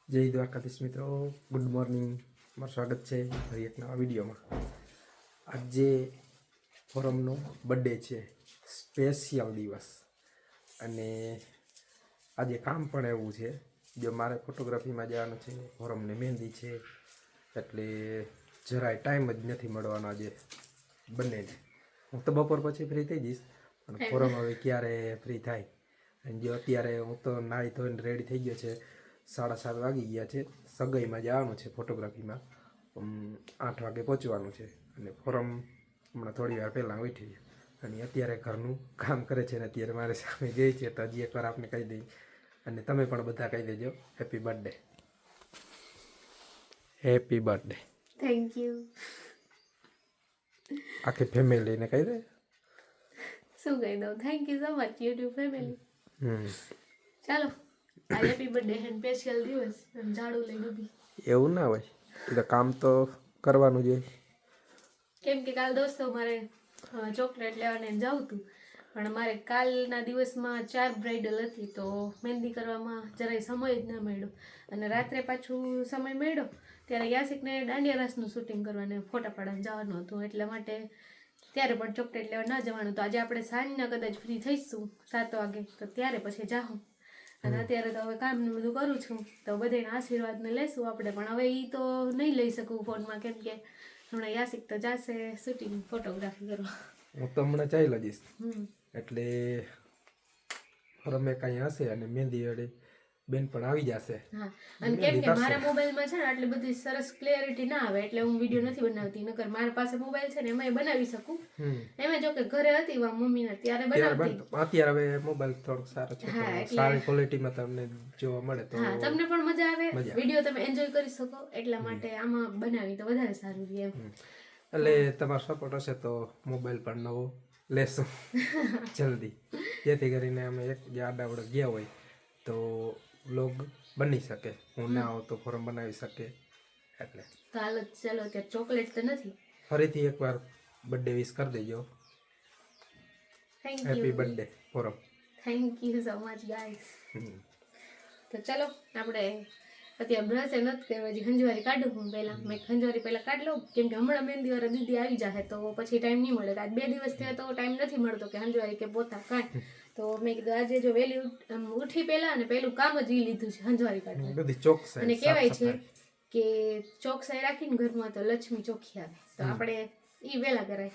જય દ્વારકાધીશ મિત્રો, good morning. મારું સ્વાગત છે ફરી એક નવા વિડીયોમાં. આજે ફોરમનો બર્થડે છે, સ્પેશિયલ દિવસ, અને આજે કામ પણ એવું છે. જો મારે ફોટોગ્રાફીમાં જવાનું છે, ફોરમને મહેંદી છે, એટલે જરાય ટાઈમ જ નથી મળવાનો આજે બંનેને. હું તો બપોર પછી ફ્રી થઈ જઈશ, પણ ફોરમ હવે ક્યારે ફ્રી થાય. અને જો અત્યારે હું તો નાહી ધોઈને રેડી થઈ ગયો છે. 7:30 વાગી ગયા છે. સગાઈમાં જવાનું છે ફોટોગ્રાફીમાં. 8 વાગે પહોંચવાનું છે. અને ફોરમ હમણાં થોડી વાર પહેલાં ઉઠી અને અત્યારે ઘરનું કામ કરે છે. અને અત્યારે મારે સામે ગઈ છે, તો હજી એકવાર આપને કહી દઈ, અને તમે પણ બધા કહી દેજો happy birthday. Happy birthday. Thank you. આખી ફેમિલીને કહી દે. શું કહી દઉં? Thank you so much YouTube family. ચાલો, આ હેપી બર્થડે છે, સ્પેશિયલ દિવસ, અને ઝાડુ લઈને ઊભી. એવું ના હોય, એ તો કામ તો કરવાનું જ હોય. કેમ કે કાલ દોસ્તો મારે ચોકલેટ લેવાને જવું હતું, પણ મારે કાલના દિવસમાં 4 બ્રાઇડલ હતી, તો મહેંદી કરવામાં જરાય સમય જ ના મળ્યો. અને રાત્રે પાછું સમય મળ્યો ત્યારે યાસિકને દાંડિયા રાસનું શૂટિંગ કરવાને ફોટા પાડવા જવાનું હતું, એટલા માટે ત્યારે પણ ચોકલેટ લેવા ના જવાનું. તો આજે આપણે સાંજના કદાચ ફ્રી થઈશું 7 વાગે, તો ત્યારે પછી જાઉં. અને અત્યારે તો હવે કામનું બધું કરું છું, તો બધાના આશીર્વાદને લેશું આપણે. પણ હવે એ તો નહીં લઈ શકું ફોનમાં, કેમ કે હમણાં યાસિક તો જાશે શૂટિંગ ફોટોગ્રાફી કરવા. હું તો હમણાં ચાલ્યો જઈશ, એટલે રમે કાંઈ હશે અને મહેંદી વડે બેન પણ આવી જશે. હા, અને કેમ કે મારા મોબાઈલમાં છે ને આટલી બધી સરસ ક્લિયરિટી ના આવે, એટલે હું વિડીયો નથી બનાવતી. નકર મારા પાસે મોબાઈલ છે ને એમાં બનાવી શકું. એમાં જો કે ઘરે હતી મમ્મીના ત્યારે બનાવતી. અત્યારે હવે મોબાઈલ થોડોક સારો છે, તો સારી ક્વોલિટીમાં તમને જોવા મળે, તો હા, તમને પણ મજા આવે, વિડીયો તમે એન્જોય કરી શકો. એટલા માટે આમાં બનાવી તો વધારે સારું રહે એમ. એટલે તમારો સપોર્ટ હશે તો મોબાઈલ પણ નવો લેશું જલ્દી, જેથી કરીને અમે એક જે આડાવડે ગયા હોય તો વ્લોગ બની શકે. હું ના આવું તો ફોરમ બનાવી શકે. એટલે તો હાલો, ચાલો, અત્યારે ચોકલેટ તો નથી. ફરીથી એકવાર બર્થડે વિશ કરી દેજો. Thank happy you. Birthday forum. Thank you so much guys. તો ચાલો, આપણે અત્યારે બ્રશ એ નથી કરવા, હજી હંજવારી કાઢું. હું મેં હંજવારી પહેલાં કાઢી લઉં, કેમ કે હમણાં મહેંદીવાળા દીદી આવી જાય તો પછી ટાઈમ નહીં મળે. આજ 2 દિવસ થયા તો ટાઈમ નથી મળતો કે હંજવારી કે પોતા કાંઈ. તો મેં કીધું આજે જો વહેલી ઉઠી પહેલાં અને પહેલું કામ જ એ લીધું છે હંજવારી કાઢવું. બધી ચોકસાઈ, અને કહેવાય છે કે ચોકસાઈ રાખીને ઘરમાં તો લક્ષ્મી ચોખ્ખી આવે, તો આપણે એ વહેલા કરાય.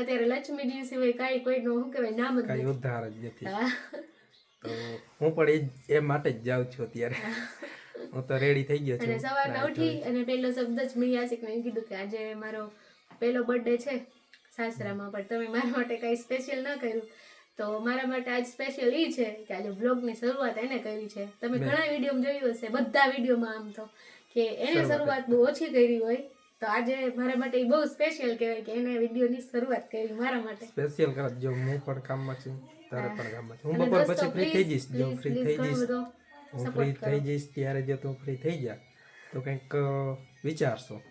અત્યારે લક્ષ્મીજી સિવાય કાંઈ કોઈનું શું કહેવાય નામ જ કાંઈ ઉદ્ધાર જ નથી. તો હું પણ એ માટે જ જાઉં છું અત્યારે. હું તો રેડી થઈ ગયો છું. અને સવારના ઉઠી અને પહેલો શબ્દ જ મેં યાસિકને કીધું કે આજે મારો પહેલો બર્થડે છે સાસરામાં, પણ તમે મારા માટે કાંઈ સ્પેશિયલ ના કર્યું. તો મારા માટે આજ સ્પેશિયલ એ છે કે આજે બ્લોગની શરૂઆત એને કરી છે. તમે ઘણા વિડીયોમાં જોયું હશે, બધા વિડીયોમાં આમ તો કે એને શરૂઆત બહુ ઓછી કરી હોય, તો આજે મારા માટે એ બહુ સ્પેશિયલ કહેવાય કે એને વિડીયોની શરૂઆત કરી મારા માટે. સ્પેશિયલ કર જો હું પણ કામમાં છું, તારે પણ કામમાં છું. હું બપોર પછી ફ્રી થઈ જઈશ. જો ફ્રી થઈ જઈશ, હું ફ્રી થઈ જઈશ ત્યારે જો તું ફ્રી થઈ જા તો કંઈક વિચારશો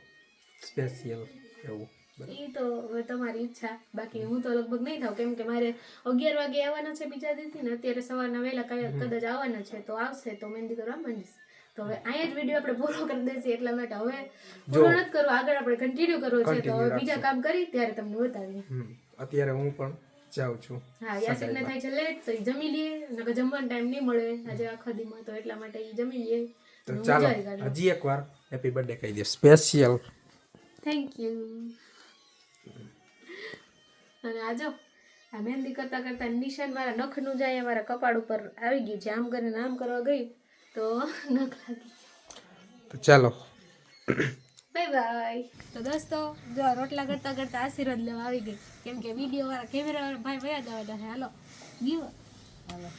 સ્પેશિયલ એવું. એ તો તમારી ઈચ્છા, બાકી હું તો લગભગ નહીં થાવ, કેમ કે મારે 11 વાગે આવવાના છે બીજા દિવસથી ને અત્યારે સવારના વહેલા કદાચ આવવાના છે, તો આવશે તો મહેંદી કરવા માંડીશ. તો હવે અહીંયા જ વિડીયો આપણે પૂરો કરી દઈશું. એટલા માટે હવે પૂરો નથી કરવો, આગળ આપણે કન્ટિન્યુ કરવો છે. તો બીજા કામ કરી ત્યારે તમને બતાવીએ. અત્યારે હું પણ જાઉં છું. હા, યાસિકને થાય છે લેટ, તો એ જમી લઈએ. નકર જમવાનો ટાઈમ નહીં મળે આજે આખા દીમાં, તો એટલા માટે એ જમી લઈએ. તો ચાલો હજી એકવાર હેપી બર્થડે કહી દે સ્પેશિયલ. Thank you. અને આજો આ મહેંદી કરતા કરતા નિશાન મારા નખનું જાય મારા કપાળ ઉપર આવી ગયું છે. આમ કરીને આમ કરવા ગઈ તો નખ લાગી. તો ચાલો બાય બાય. તો દોસ્તો જો રોટલા કરતા કરતા આશીર્વાદ લેવા આવી ગઈ, કેમ કે વિડીયો વાળા કેમેરા વાળા ભાઈ વયા જવાના છે. હાલો ગયો, હાલો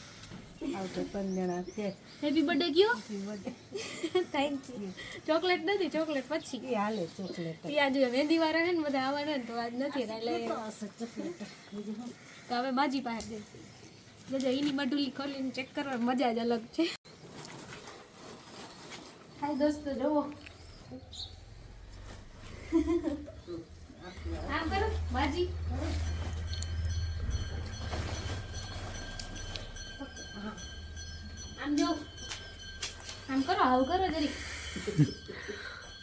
આવતો 3 જણા છે. હેપી બર્થડે ગયો. Thank you. ચોકલેટ નથી, ચોકલેટ પછી એ હાલે. ચોકલેટ ત્યાં જો મહેંદી વાળા છે ને બધા આવવાના ને, તો આજ નથી એટલે તો હવે માજી પાસે જજો. એની મડુલી ખોલીને ચેક કરવા મજા જ અલગ છે. હાય દોસ્તો જોવો, આમ કરો માજી. આમ જો આમ કરો આવું કરો જરી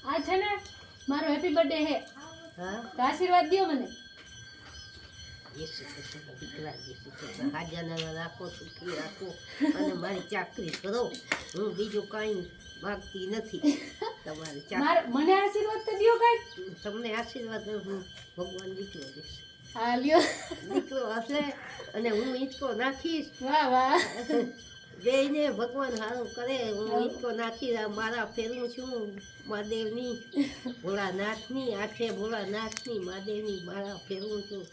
આ છે ને મારો હેપી બર્થડે હે હા તો આશીર્વાદ દ્યો મને yesu kૃષ્ણ દીકરા yesu kૃષ્ણ હાજરના રાખો સુખી રાખો અને મારી ચાકરી કરો હું બીજું કાંઈ માંગતી નથી તમારી ચાકરી મને આશીર્વાદ તો દ્યો કાંઈ તમને આશીર્વાદ હું ભગવાન દીકરો દેશે હા લ્યો દીકરો હશે અને હું ઈંચકો નાખીશ વાહ વાહ બેયને ભગવાન સારું કરે હું ઈંચકો નાખી મારા ફેરું છું મહાદેવની ભોળાનાથની આખે ભોળાનાથની મહાદેવની મારા ફેરું છું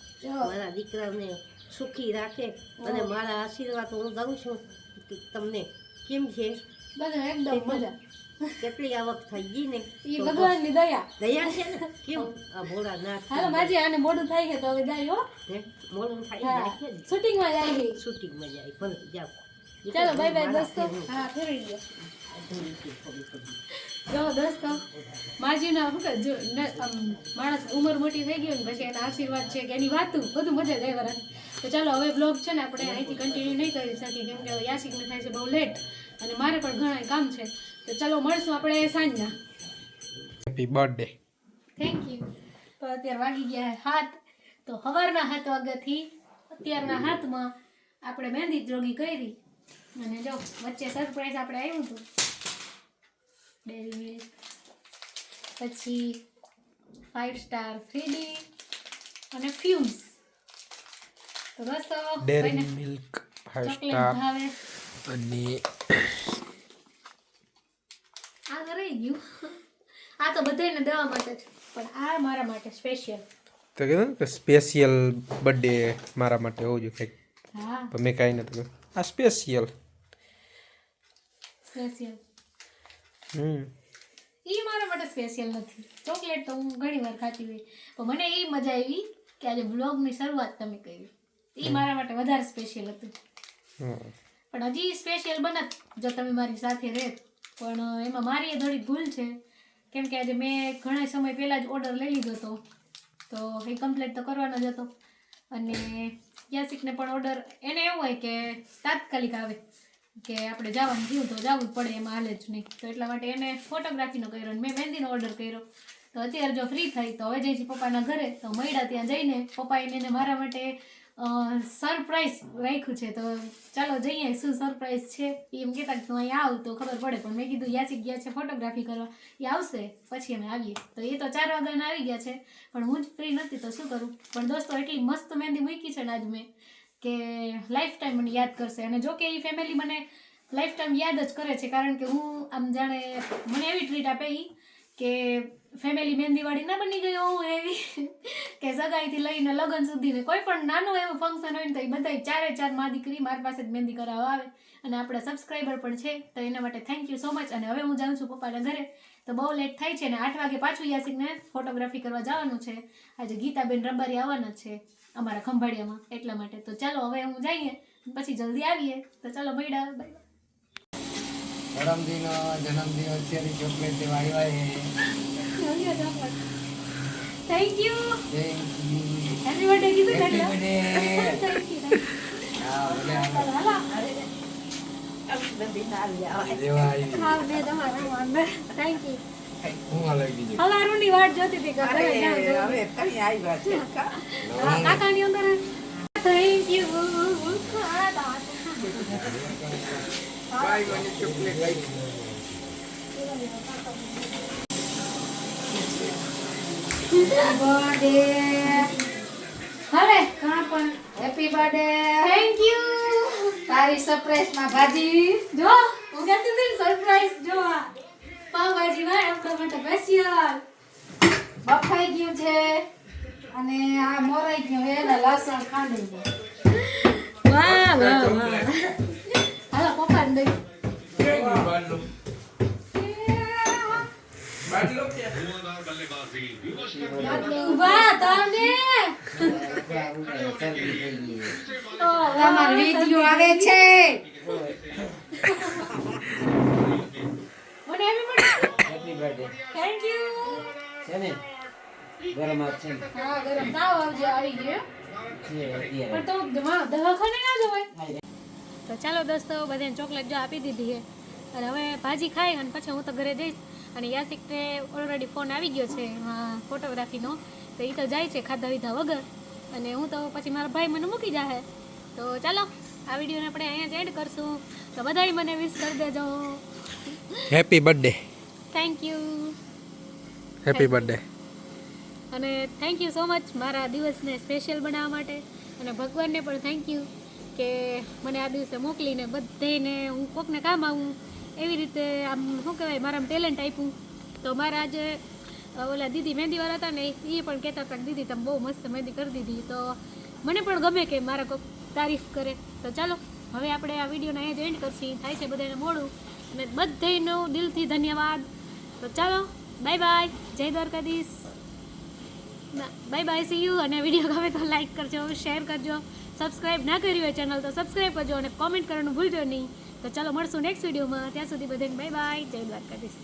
મારા દીકરાને સુખી રાખે અને મારા આશીર્વાદ હું દઉં છું કે તમને કેમ છે બધું એકદમ મજા કેટલી આવક થઈ ગઈ ને ઈ ભગવાનની દયા દયા છે ને કેમ આ ભોળાનાથ હાલો માજી આને મોડું થાય છે તો હવે જાય હો હે મોડું થાય હા જાય છે ને શૂટિંગમાં જાય છે શૂટિંગમાં જાય પણ જાઓ ચાલો બાય બાય દોસ્તો હા ફેરવી દો જો દોસ્તો માજીના શું કે જો માણસ ઉંમર મોટી થઈ ગઈ ને પછી એના આશીર્વાદ છે કે એની વાતું બધું મજા જ આવ્યા રાખે તો ચાલો હવે બ્લોગ છે ને આપણે અહીંથી કન્ટિન્યુ નહીં કરી શકીએ કેમ કે યાસિકને થાય છે બહુ લેટ અને મારે પણ ઘણા કામ છે તો ચાલો મળશું આપણે સાંજના હેપી બર્થડે થેન્ક યુ તો અત્યારે વાગી ગયા 7 તો સવારના 7 વાગ્યાથી અત્યારના હાથમાં આપણે મહેંદી જોગી કરી અને જો વચ્ચે સરપ્રાઈઝ આપણે આવ્યું હતું ડેરી મિલ્ક પછી 5 સ્ટાર 3D અને ફ્યુમ્સ તો દોસ્તો ડેરી મિલ્ક 5 ચોકલેટ સ્ટાર ભાવે અને આ તો રહી ગયું આ તો બધાને દેવા માટે છે પણ આ મારા માટે સ્પેશિયલ તો કીધું કે સ્પેશિયલ બર્થડે મારા માટે હોવું જોઈએ કંઈક હા પણ મેં કાંઈ નથી કહ્યું આ સ્પેશિયલ ઈ મારા માટે સ્પેશિયલ નથી ચોકલેટ તો હું ઘણી વાર ખાતી હોય પણ મને એ મજા આવી કે આજે બ્લોગની શરૂઆત તમે કરી એ મારા માટે વધારે સ્પેશિયલ હતું પણ હજી સ્પેશિયલ બનત જો તમે મારી સાથે રહેત પણ એમાં મારી એ થોડી ભૂલ છે કેમ કે આજે મેં ઘણા સમય પહેલાં જ ઓર્ડર લઈ લીધો હતો તો એ કમ્પ્લીટ તો કરવાનો જ હતો અને યાસિકને પણ ઓર્ડર એને એવું હોય કે તાત્કાલિક આવે કે આપણે જવાનું થયું તો જવું જ પડે એમાં હાલે જ નહીં તો એટલા માટે એને ફોટોગ્રાફીનો કર્યો અને મેં મહેંદીનો ઓર્ડર કર્યો તો અત્યારે જો ફ્રી થઈ તો હવે જઈશું પપ્પાના ઘરે તો મળ્યા ત્યાં જઈને પપ્પાએ એને મારા માટે સરપ્રાઈઝ રાખ્યું છે તો ચાલો જઈએ શું સરપ્રાઈઝ છે એમ કહેતા કે તું અહીંયા આવ તો ખબર પડે પણ મેં કીધું યાસિક ગયા છે ફોટોગ્રાફી કરવા એ આવશે પછી અમે આવીએ તો એ તો 4 વાગ્યાના આવી ગયા છે પણ હું જ ફ્રી નથી તો શું કરું પણ દોસ્તો એટલી મસ્ત મહેંદી મૂકી છે ને આજ મેં કે લાઈફ ટાઈમ મને યાદ કરશે અને જો કે એ ફેમિલી મને લાઈફ ટાઈમ યાદ જ કરે છે કારણ કે હું આમ જાણે મને એવી ટ્રીટ આપે એ કે ફેમિલી મહેંદીવાળી ના બની ગઈ હું એવી કે સગાઈથી લઈને લગ્ન સુધીને કોઈ પણ નાનું એવું ફંક્શન હોય ને તો એ બધા 4 મા દીકરી મારી પાસે જ મહેંદી કરાવવા આવે અને આપણા સબસ્ક્રાઈબર પણ છે તો એના માટે થેન્ક યુ સો મચ અને હવે હું જાઉં છું પપ્પાના ઘરે તો બહુ લેટ થાય છે ને 8 વાગે પાછું યાસિકને ફોટોગ્રાફી કરવા જવાનું છે આજે ગીતાબેન રબારી આવવાના છે અમારા ખંભાળિયામાં એટલા માટે તો ચાલો હવે હું જઈએ પછી જલ્દી આવીએ તો ચાલો મળ્યા બાય પરમદીનો જન્મદિન અત્યારે ચોકલેટ દેવા આવ્યા thank you thank you happy birthday કીધું ને હેપી એટલે બર્થડે હા બોલે દેવા આવી હા બે તમારા અંદર થેન્ક યુ હું અલગ બીજું હવારોની વાટ જોતી હતી કે ઘરે જાઉં છું. હવે કઈ આવ્યા છે કાકાની અંદર થેન્ક યુ બાય મને ચોકલેટ લઈ હવે કાં પણ હેપી બર્થડે થેન્ક યુ તારી સરપ્રાઈઝ માં ભાજી જો હું કહેતી હતી સરપ્રાઈઝ જો આ પાવભાજી માં આપણા માટે સ્પેશિયલ બફાઈ ગયું છે અને આ મોરાઈ ગયું એને લસણ ખાંડી ગયું વાહ વાહ વાહ હાલો પપ્પાને દઈ વાહ તમને તમારો વિડિયો આવે છે મને happy birthday happy birthday thank you છે ને ગરમ આપ છે હા ગરમ તાવ આવજો આવી ગયો છે પણ તો દવાખાને ના જવાય તો ચાલો દોસ્તો બધાને ચોકલેટ જો આપી દીધી છે અને હવે ભાજી ખાઈ અને પછી હું તો ઘરે જઈશ. અને યાસિકને ઓલરેડી ફોન આવી ગયો છે ફોટોગ્રાફીનો, તો એ તો જાય છે ખાધા વિધા વગર. અને હું તો પછી મારા ભાઈ મને મૂકી જાહે. તો ચાલો આ વિડીયોને આપણે અહીંયા જ એન્ડ કરશું. તો બધાય મને વિશ કરી દેજો. Happy birthday. Thank you. Happy birthday. અને થેન્ક યુ સો મચ મારા દિવસને સ્પેશિયલ બનાવવા માટે. અને ભગવાનને પણ થેન્ક યુ કે મને આ દિવસે મોકલીને બધાને હું કોકને કામ આવું એવી રીતે આમ શું કહેવાય મારામાં ટેલેન્ટ આપ્યું. તો મારા આજે ઓલા દીદી મહેંદીવાળા હતા ને એ પણ કહેતા હતા કે દીદી તમે બહુ મસ્ત મહેંદી કરી દીધી. તો મને પણ ગમે કે મારા કોઈક તારીફ કરે. તો ચાલો હવે આપણે આ વિડીયોને અહીંયા જ એન્ડ કરશી. થાય છે બધાને મોડું અને બધાનો દિલથી ધન્યવાદ. તો ચાલો બાય બાય, જય Dwarkadhish, bye bye, C you. અને વિડીયો ગમે તો લાઈક કરજો, શેર કરજો, સબસ્ક્રાઈબ ના કર્યું હોય ચેનલ તો સબસ્ક્રાઈબ કરજો અને કોમેન્ટ કરવાનું ભૂલજો નહીં. તો ચાલો મળશું નેક્સ્ટ વિડીયોમાં. ત્યાં સુધી બધાને બાય બાય, જય દ્વારકાધીશ.